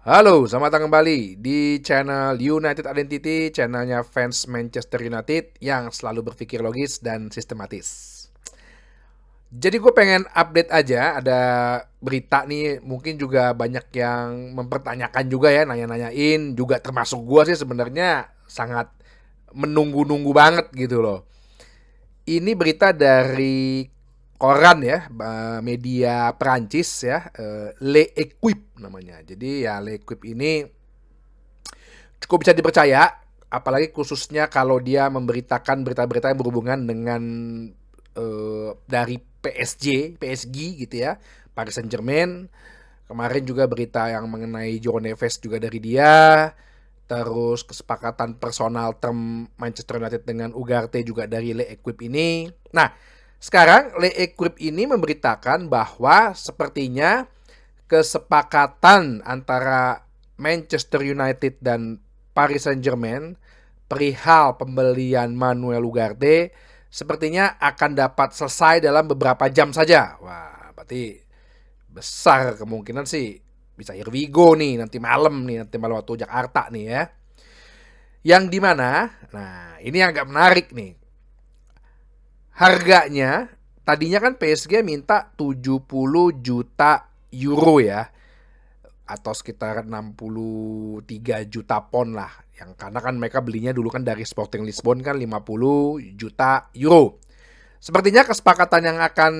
Halo, selamat datang kembali di channel United Identity, channelnya fans Manchester United yang selalu berpikir logis dan sistematis. Jadi gue pengen update aja, ada berita nih, mungkin juga banyak yang mempertanyakan juga ya, nanya-nanyain, juga termasuk gue sih sebenarnya sangat menunggu-nunggu banget gitu loh. Ini berita dari koran ya, media Perancis ya, Le Equipe namanya. Jadi ya Le Equipe ini cukup bisa dipercaya, apalagi khususnya kalau dia memberitakan berita-berita yang berhubungan dengan dari PSG gitu ya, Paris Saint-Germain. Kemarin juga berita yang mengenai João Neves juga dari dia. Terus kesepakatan personal term Manchester United dengan Ugarte juga dari Le Equipe ini. Nah, sekarang Le Equipe ini memberitakan bahwa sepertinya kesepakatan antara Manchester United dan Paris Saint-Germain perihal pembelian Manuel Ugarte sepertinya akan dapat selesai dalam beberapa jam saja. Wah, berarti besar kemungkinan sih bisa here we go nih nanti malam waktu Jakarta nih ya. Yang dimana, nah ini yang agak menarik nih. Harganya tadinya kan PSG minta 70 juta euro ya, atau sekitar 63 juta pound lah. Yang karena kan mereka belinya dulu kan dari Sporting Lisbon kan 50 juta euro. Sepertinya kesepakatan yang akan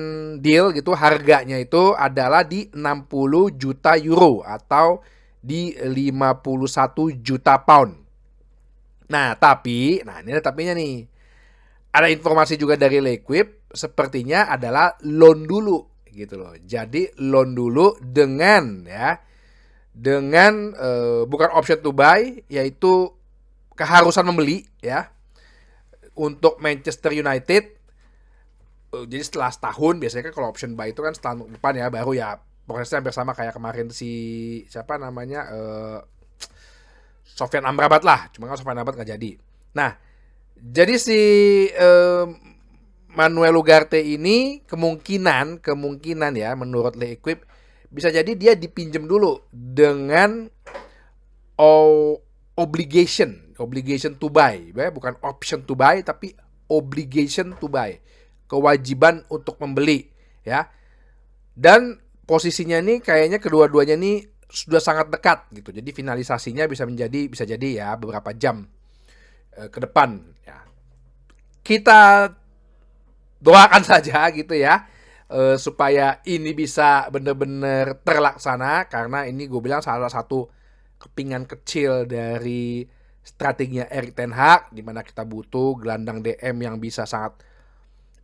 deal gitu harganya itu adalah di 60 juta euro atau di 51 juta pound. Nah ini ada tapinya nih. Ada informasi juga dari L'Equipe sepertinya adalah loan dulu gitu loh. Jadi loan dulu dengan bukan option to buy, yaitu keharusan membeli ya untuk Manchester United. Jadi setelah setahun biasanya kan kalau option buy itu kan setahun depan ya baru ya prosesnya hampir sama kayak kemarin si siapa namanya Sofyan Amrabat lah, cuma kan Sofyan Amrabat nggak jadi. Nah, jadi si Manuel Ugarte ini kemungkinan ya menurut Le Equipe bisa jadi dia dipinjam dulu dengan obligation to buy, ya, bukan option to buy tapi obligation to buy, kewajiban untuk membeli ya. Dan posisinya nih kayaknya kedua-duanya nih sudah sangat dekat gitu. Jadi finalisasinya bisa jadi ya beberapa jam ke depan ya. Kita doakan saja gitu ya, supaya ini bisa benar-benar terlaksana karena ini gue bilang salah satu kepingan kecil dari strateginya Erik ten Hag, di mana kita butuh gelandang DM yang bisa sangat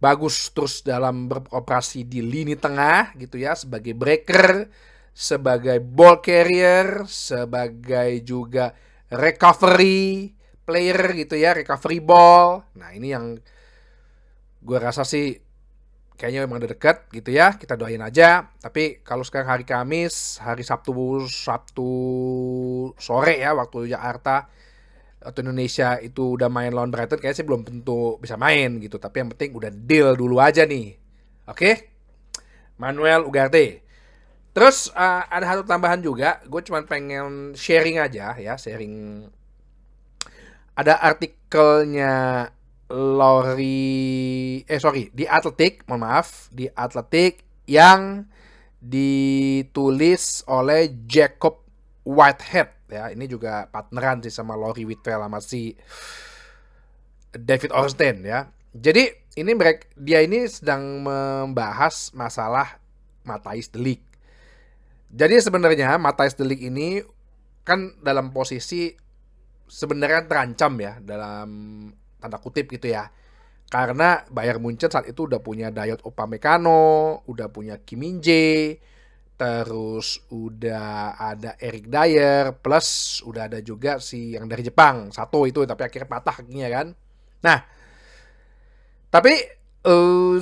bagus terus dalam beroperasi di lini tengah gitu ya, sebagai breaker, sebagai ball carrier, sebagai juga recovery player gitu ya, recovery ball. Nah ini yang gue rasa sih kayaknya memang udah dekat gitu ya, kita doain aja. Tapi kalau sekarang hari Kamis, hari Sabtu Sabtu sore ya waktu Jakarta atau Indonesia itu udah main lawan Brighton, kayaknya sih belum tentu bisa main gitu. Tapi yang penting udah deal dulu aja nih. Oke, Manuel Ugarte. Terus ada satu tambahan juga, gue cuma pengen sharing aja ya, sharing. Ada artikelnya di Atletik, mohon maaf, di Atletik yang ditulis oleh Jacob Whitehead ya. Ini juga partneran sih sama Laurie Whitwell sama si David Ornstein ya. Jadi dia ini sedang membahas masalah Matthijs de Ligt. Jadi sebenarnya Matthijs de Ligt ini kan dalam posisi sebenarnya terancam ya, dalam tanda kutip gitu ya. Karena Bayern Munchen saat itu udah punya Dayot Upamecano, udah punya Kim Min-jae, terus udah ada Eric Dyer, plus udah ada juga si yang dari Jepang, Sato itu, tapi akhirnya patah kakinya kan. Nah, tapi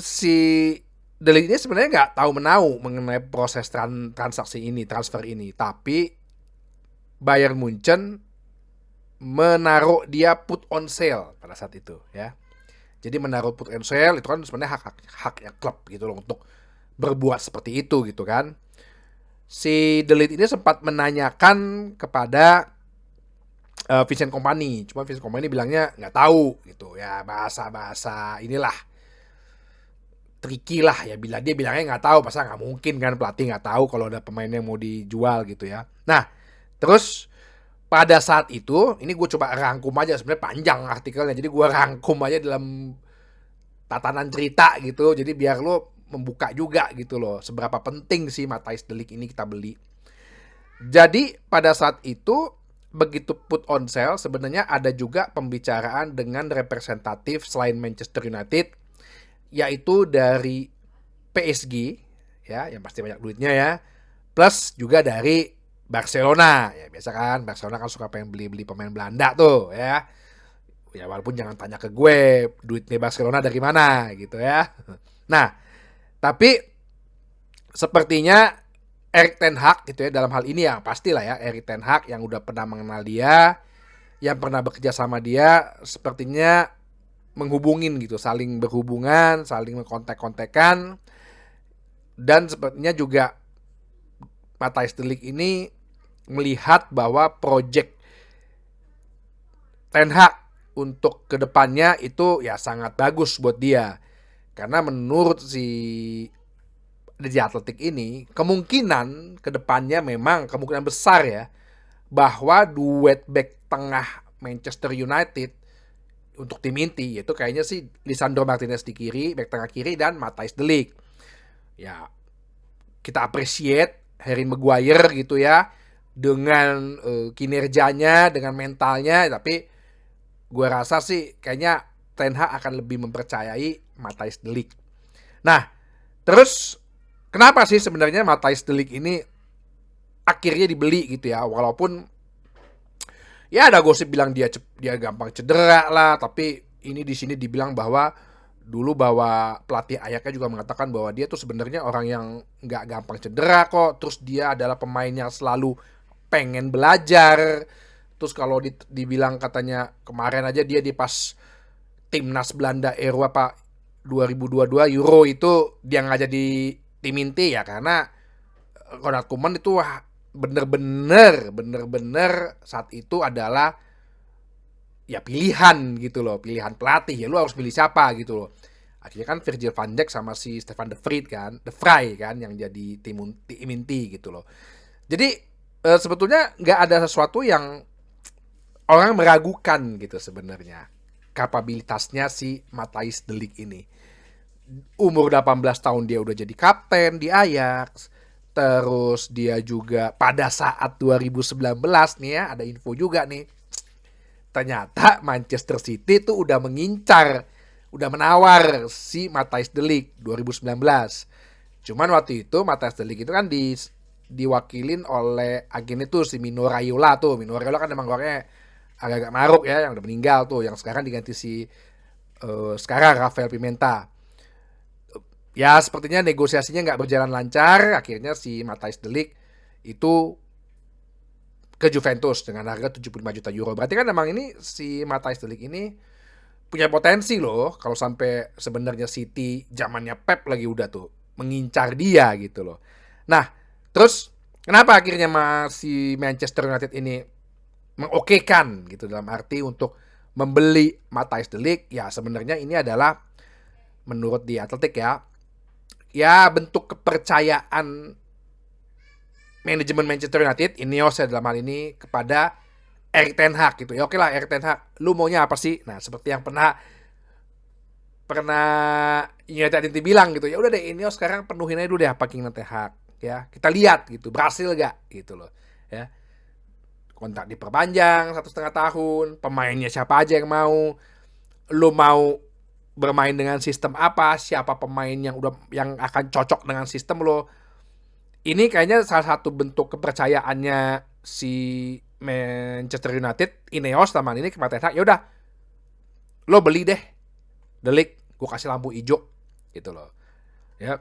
si Deli ini sebenarnya nggak tahu menau mengenai proses transaksi ini, transfer ini, tapi Bayern Munchen menaruh dia put on sale pada saat itu ya. Jadi menaruh put on sale itu kan sebenarnya haknya klub gitu loh untuk berbuat seperti itu gitu kan. si De Ligt ini sempat menanyakan kepada Vincent Kompany, cuma Vincent Kompany bilangnya nggak tahu gitu ya, bahasa inilah tricky lah ya, bila dia bilangnya nggak tahu, masa nggak mungkin kan pelatih nggak tahu kalau ada pemain yang mau dijual gitu ya. Nah, terus pada saat itu, ini gue coba rangkum aja, sebenarnya panjang artikelnya, jadi gue rangkum aja dalam tatanan cerita gitu, jadi biar lo membuka juga gitu loh, seberapa penting sih Matthijs de Ligt ini kita beli. Jadi pada saat itu, begitu put on sale, sebenarnya ada juga pembicaraan dengan representatif selain Manchester United, yaitu dari PSG ya, yang pasti banyak duitnya ya, plus juga dari Barcelona ya, biasa kan Barcelona kan suka pengen beli pemain Belanda tuh ya. Ya walaupun jangan tanya ke gue duitnya Barcelona dari mana gitu ya. Nah, tapi sepertinya Erik ten Hag gitu ya, dalam hal ini ya pastilah ya, Erik ten Hag yang udah pernah mengenal dia, yang pernah bekerja sama dia, sepertinya menghubungin gitu, saling berhubungan, saling mengkontak-kontakan, dan sepertinya juga Matthijs de Ligt ini melihat bahwa project Ten Hag untuk kedepannya itu ya sangat bagus buat dia, karena menurut si The Athletic ini kemungkinan kedepannya memang kemungkinan besar ya bahwa duet back tengah Manchester United untuk tim inti itu kayaknya sih Lisandro Martinez di kiri, back tengah kiri, dan Matthijs de Ligt. Ya, kita appreciate Harry Maguire gitu ya dengan kinerjanya, dengan mentalnya, tapi gue rasa sih kayaknya Ten Hag akan lebih mempercayai Matthijs de Ligt. Nah, terus kenapa sih sebenarnya Matthijs de Ligt ini akhirnya dibeli gitu ya, walaupun ya ada gosip bilang dia gampang cedera lah, tapi ini di sini dibilang bahwa dulu bahwa pelatih Ajaxnya juga mengatakan bahwa dia tuh sebenarnya orang yang nggak gampang cedera kok. Terus dia adalah pemain yang selalu pengen belajar. Terus kalau dibilang katanya kemarin aja dia di pas timnas Belanda Eropa 2022 Euro itu dia nggak jadi tim inti ya, karena Ronald Koeman itu bener-bener saat itu adalah ya pilihan gitu loh, pilihan pelatih ya, lu harus pilih siapa gitu loh. Akhirnya kan Virgil van Dijk sama si Stefan de Vrij kan yang jadi tim inti gitu loh. Jadi sebetulnya nggak ada sesuatu yang orang meragukan gitu sebenarnya kapabilitasnya si Matthijs de Ligt ini. Umur 18 tahun dia udah jadi kapten di Ajax. Terus dia juga pada saat 2019 nih ya, ada info juga nih, ternyata Manchester City tuh udah mengincar, udah menawar si Matthijs de Ligt 2019. Cuman waktu itu Matthijs de Ligt itu kan diwakilin oleh agen itu si Mino Raiola tuh. Mino Raiola kan emang orangnya agak-agak maruk ya, yang udah meninggal tuh, yang sekarang diganti si sekarang Rafael Pimenta. Ya sepertinya negosiasinya nggak berjalan lancar, akhirnya si Matthijs de Ligt itu ke Juventus dengan harga 75 juta euro. Berarti kan emang ini si Matthijs de Ligt ini punya potensi loh, kalau sampai sebenarnya City zamannya Pep lagi udah tuh mengincar dia gitu loh. Nah, terus kenapa akhirnya si Manchester United ini mengokekan gitu, dalam arti untuk membeli Matthijs de Ligt? Ya sebenarnya ini adalah menurut The Athletic ya bentuk kepercayaan manajemen Manchester United, Ineos ya dalam hal ini, kepada Erik ten Hag gitu. Ya oke lah Erik ten Hag, lu maunya apa sih? Nah, seperti yang pernah United itu bilang gitu, ya udah deh Ineos sekarang penuhin aja dulu deh apa keinginan ten Hag ya. Kita lihat gitu, berhasil gak gitu loh ya. Kontrak diperpanjang 1,5 tahun, pemainnya siapa aja yang mau, lu mau bermain dengan sistem apa, siapa pemain yang akan cocok dengan sistem lo. Ini kayaknya salah satu bentuk kepercayaannya si Manchester United, Ineos taman ini kepada Ten Hag. Ya udah, lo beli deh de Ligt, gue kasih lampu hijau gitu loh ya.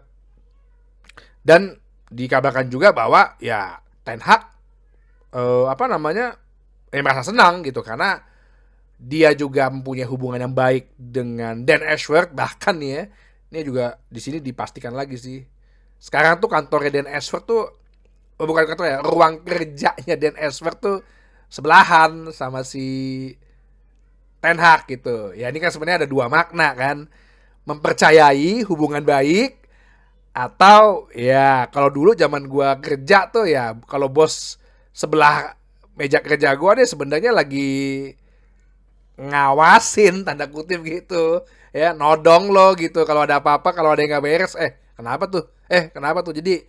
Dan dikabarkan juga bahwa ya Ten Hag merasa senang gitu, karena dia juga mempunyai hubungan yang baik dengan Dan Ashworth. Bahkan nih ya, ini juga di sini dipastikan lagi sih, sekarang tuh kantornya Dan Ashworth tuh bukan kantor ya, ruang kerjanya Dan Esper tuh sebelahan sama si Ten Hag gitu. Ya ini kan sebenarnya ada dua makna kan. Mempercayai hubungan baik, atau ya kalau dulu zaman gua kerja tuh ya kalau bos sebelah meja kerja gua deh sebenarnya lagi ngawasin tanda kutip gitu. Ya, nodong lo gitu kalau ada apa-apa, kalau ada yang nggak beres, kenapa tuh? Kenapa tuh? Jadi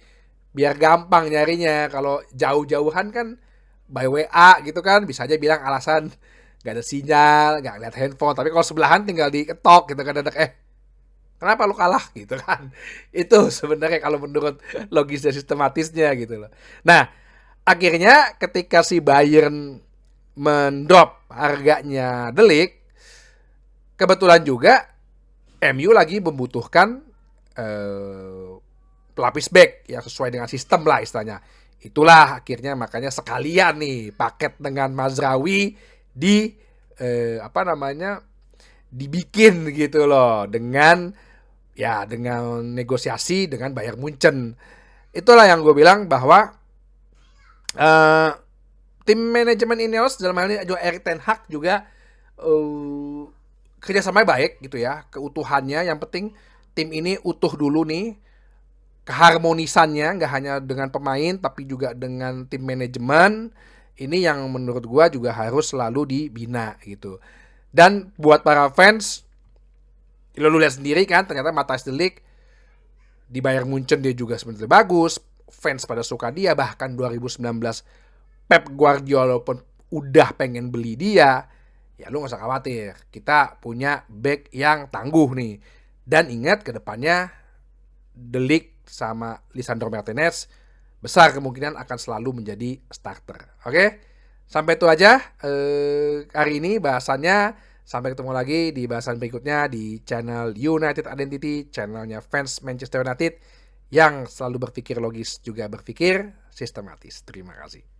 biar gampang nyarinya. Kalau jauh-jauhan kan by WA gitu kan bisa aja bilang alasan nggak ada sinyal, nggak lihat handphone. Tapi kalau sebelahan tinggal diketok gitu kan, ada kenapa lu kalah gitu kan. Itu sebenarnya kalau menurut logis dan sistematisnya gitu loh. Nah, akhirnya ketika si Bayern mendrop harganya De Ligt, kebetulan juga MU lagi membutuhkan pelapis back yang sesuai dengan sistem lah istilahnya. Itulah akhirnya makanya sekalian nih paket dengan Mazraoui di apa namanya, dibikin gitu loh dengan negosiasi dengan Bayern Munchen. Itulah yang gue bilang bahwa eh, tim manajemen Ineos dalam hal ini juga Erik ten Hag juga kerjasamanya baik gitu ya, keutuhannya. Yang penting tim ini utuh dulu nih, keharmonisannya nggak hanya dengan pemain tapi juga dengan tim manajemen. Ini yang menurut gua juga harus selalu dibina gitu. Dan buat para fans, lu lihat sendiri kan ternyata Matthijs de Ligt di Bayern Munchen dia juga sebenarnya bagus, fans pada suka dia. Bahkan 2019 Pep Guardiola pun udah pengen beli dia. Ya lu gak usah khawatir, kita punya back yang tangguh nih. Dan ingat kedepannya De Ligt sama Lisandro Martinez besar kemungkinan akan selalu menjadi starter. Oke? Sampai itu aja hari ini bahasannya. Sampai ketemu lagi di bahasan berikutnya di channel United Identity, channelnya fans Manchester United yang selalu berpikir logis juga berpikir sistematis. Terima kasih.